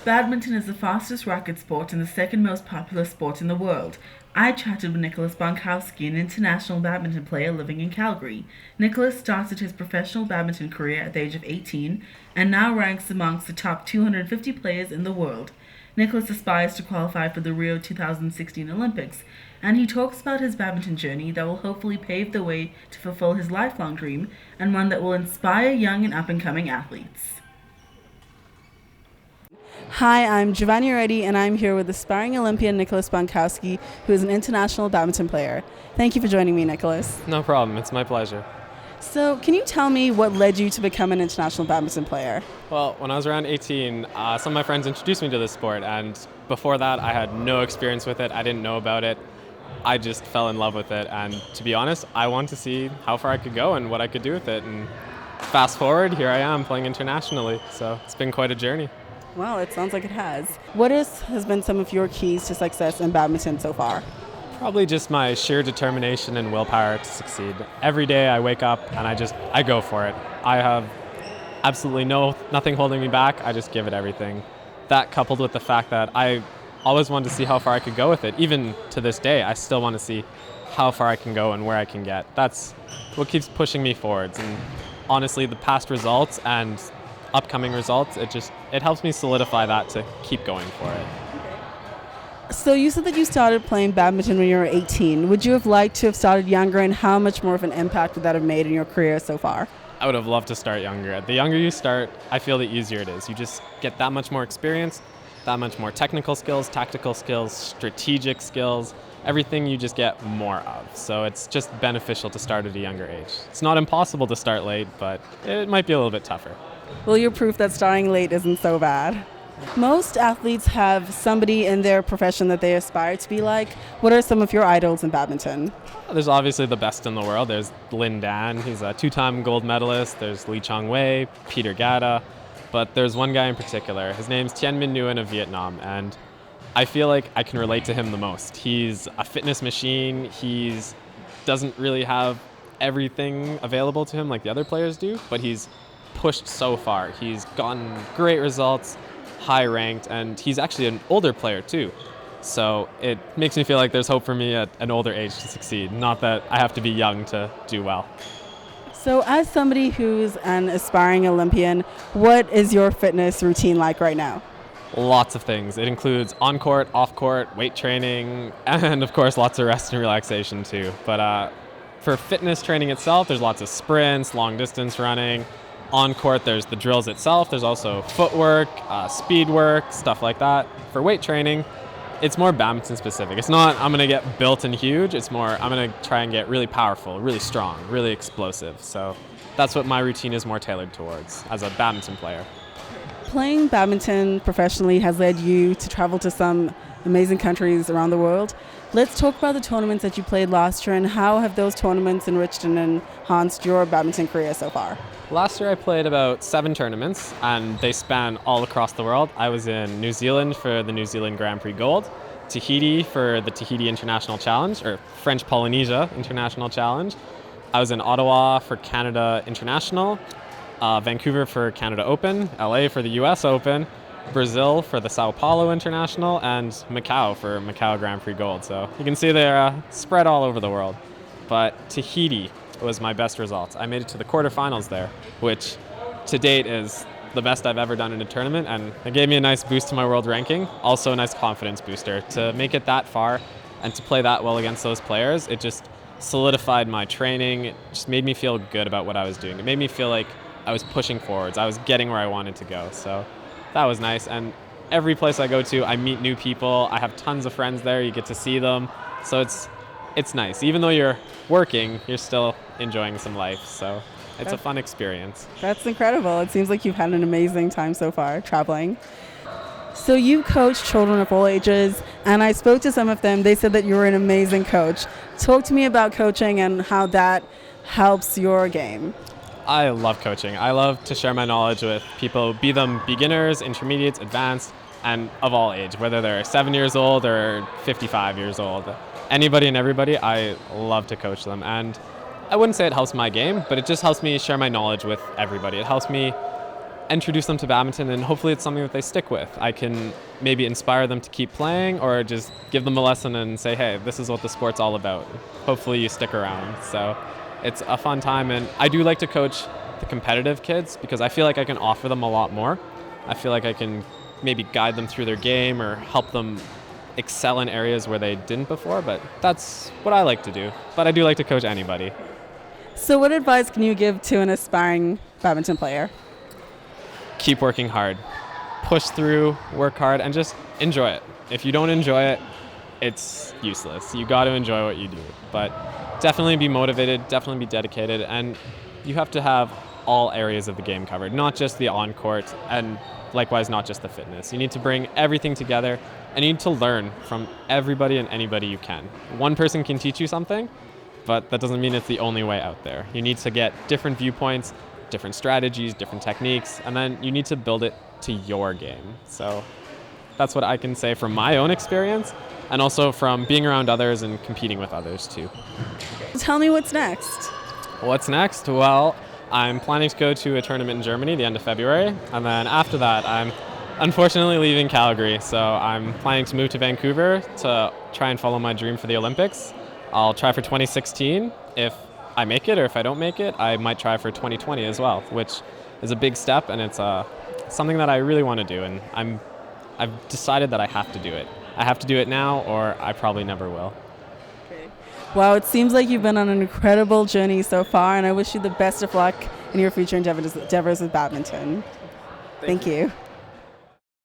Badminton is the fastest racket sport and the second most popular sport in the world. I chatted with Nicholas Bonkowsky, an international badminton player living in Calgary. Nicholas started his professional badminton career at the age of 18 and now ranks amongst the top 250 players in the world. Nicholas aspires to qualify for the Rio 2016 Olympics, and he talks about his badminton journey that will hopefully pave the way to fulfill his lifelong dream and one that will inspire young and up-and-coming athletes. Hi, I'm Giovanni Reddy, and I'm here with aspiring Olympian Nicholas Bonkowsky, who is an international badminton player. Thank you for joining me, Nicholas. No problem. It's my pleasure. So, can you tell me what led you to become an international badminton player? Well, when I was around 18, some of my friends introduced me to this sport, and before that, I had no experience with it. I didn't know about it. I just fell in love with it, and to be honest, I wanted to see how far I could go and what I could do with it. And fast forward, here I am playing internationally, so it's been quite a journey. Well, it sounds like it has. What has been some of your keys to success in badminton so far? Probably just my sheer determination and willpower to succeed. Every day I wake up and I go for it. I have absolutely nothing holding me back. I just give it everything. That coupled with the fact that I always wanted to see how far I could go with it. Even to this day, I still want to see how far I can go and where I can get. That's what keeps pushing me forwards. And honestly, the past results and upcoming results, it helps me solidify that to keep going for it. So you said that you started playing badminton when you were 18. Would you have liked to have started younger, and how much more of an impact would that have made in your career so far? I would have loved to start younger. The younger you start, I feel the easier it is. You just get that much more experience, that much more technical skills, tactical skills, strategic skills, everything you just get more of. So it's just beneficial to start at a younger age. It's not impossible to start late, but it might be a little bit tougher. Well, you're proof that starting late isn't so bad. Most athletes have somebody in their profession that they aspire to be like. What are some of your idols in badminton? There's obviously the best in the world. There's Lin Dan, he's a two-time gold medalist. There's Lee Chong Wei, Peter Gatta. But there's one guy in particular. His name's Tien Minh Nguyen of Vietnam, and I feel like I can relate to him the most. He's a fitness machine. He doesn't really have everything available to him like the other players do, but he's pushed so far. He's gotten great results, high ranked, and he's actually an older player too. So it makes me feel like there's hope for me at an older age to succeed, not that I have to be young to do well. So as somebody who's an aspiring Olympian, what is your fitness routine like right now? Lots of things. It includes on-court, off-court, weight training, and of course lots of rest and relaxation too. But for fitness training itself, there's lots of sprints, long distance running. On court, there's the drills itself. There's also footwork, speed work, stuff like that. For weight training, it's more badminton specific. It's not, I'm going to get built and huge. It's more, I'm going to try and get really powerful, really strong, really explosive. So that's what my routine is more tailored towards as a badminton player. Playing badminton professionally has led you to travel to some amazing countries around the world. Let's talk about the tournaments that you played last year, and how have those tournaments enriched and enhanced your badminton career so far? Last year I played about 7 tournaments, and they span all across the world. I was in New Zealand for the New Zealand Grand Prix Gold, Tahiti for the Tahiti International Challenge, or French Polynesia International Challenge. I was in Ottawa for Canada International, Vancouver for Canada Open, LA for the US Open, Brazil for the Sao Paulo International, and Macau for Macau Grand Prix Gold. So you can see they're spread all over the world. But Tahiti was my best results. I made it to the quarterfinals there, which to date is the best I've ever done in a tournament, and it gave me a nice boost to my world ranking, also a nice confidence booster. To make it that far and to play that well against those players, it just solidified my training. It just made me feel good about what I was doing. It made me feel like I was pushing forwards. I was getting where I wanted to go. So that was nice. And every place I go to, I meet new people. I have tons of friends there. You get to see them. So it's nice. Even though you're working, you're still enjoying some life. So it's a fun experience. That's incredible. It seems like you've had an amazing time so far traveling. So you coach children of all ages, and I spoke to some of them. They said that you're an amazing coach. Talk to me about coaching and how that helps your game. I love coaching. I love to share my knowledge with people, be them beginners, intermediates, advanced, and of all age, whether they're 7 years old or 55 years old. Anybody and everybody, I love to coach them. And I wouldn't say it helps my game, but it just helps me share my knowledge with everybody. It helps me introduce them to badminton, and hopefully it's something that they stick with. I can maybe inspire them to keep playing, or just give them a lesson and say, hey, this is what the sport's all about. Hopefully you stick around. So it's a fun time, and I do like to coach the competitive kids because I feel like I can offer them a lot more. I feel like I can maybe guide them through their game or help them excel in areas where they didn't before, but that's what I like to do. But I do like to coach anybody. So what advice can you give to an aspiring badminton player? Keep working hard. Push through, work hard, and just enjoy it. If you don't enjoy it, it's useless. You got to enjoy what you do. But definitely be motivated, definitely be dedicated, and you have to have all areas of the game covered, not just the on-court, and likewise not just the fitness. You need to bring everything together, and you need to learn from everybody and anybody you can. One person can teach you something, but that doesn't mean it's the only way out there. You need to get different viewpoints, different strategies, different techniques, and then you need to build it to your game. So that's what I can say from my own experience, and also from being around others and competing with others too. Tell me what's next. What's next? Well, I'm planning to go to a tournament in Germany the end of February, and then after that I'm unfortunately leaving Calgary, so I'm planning to move to Vancouver to try and follow my dream for the Olympics. I'll try for 2016. If I make it, or if I don't make it, I might try for 2020 as well, which is a big step, and it's something that I really want to do, and I've decided that I have to do it. I have to do it now, or I probably never will. Wow, it seems like you've been on an incredible journey so far, and I wish you the best of luck in your future endeavors with badminton. Thank you.